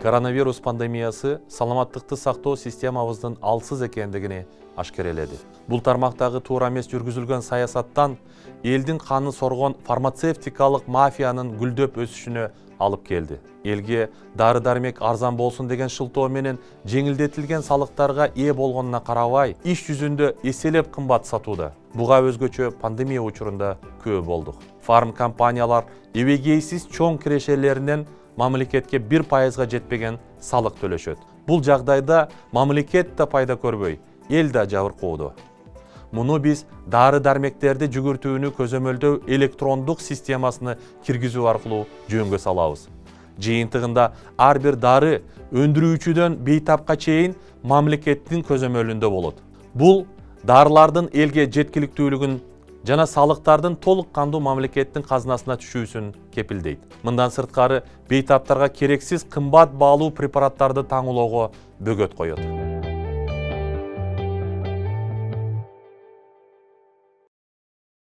Коронавирус пандемиясы саламаттыкты сактоо системабыздын алсыз экендигини ашкереледи. Бул тармактагы туура эмес жүргүзүлгөн саясаттан элдин канын соргон фармацевтикалык мафиянын гүлдөп өсүшүнө алып келди. Элге дары-дармек арзан болсун деген шылтоо менен жеңилдетилген салыктарга ээ болгонуна карабай, иш жүзүндө эселеп кымбат сатууда. Буга өзгөчө пандемия учурунда күбө болдук. Фарм компаниялар эбегейсиз чоң кирешелеринен мамлекетке 1%-га жетпеген салык төлөшөт. Бул жагдайда мамлекет да пайда көрбөй, эл да жабыркоодо. Муну биз дары-дармектерди жүгүртүүнү көзөмөлдөө электрондук системасыны киргизүү аркылуу жөнгө салабыз. Жыйынтыгында ар бир дары өндүрүүчүдөн бейтапка чейин мамлекеттин көзөмөлүндө болот. Бул дарылардын элге жеткиликтүүлүгүн жана салыктардын толук кандуу мамлекеттин казынасына түшүүсүн кепилдейт. Мындан сырткары бейтаптарга керексиз кымбат баалуу препараттарды таңуулоого бөгөт коет.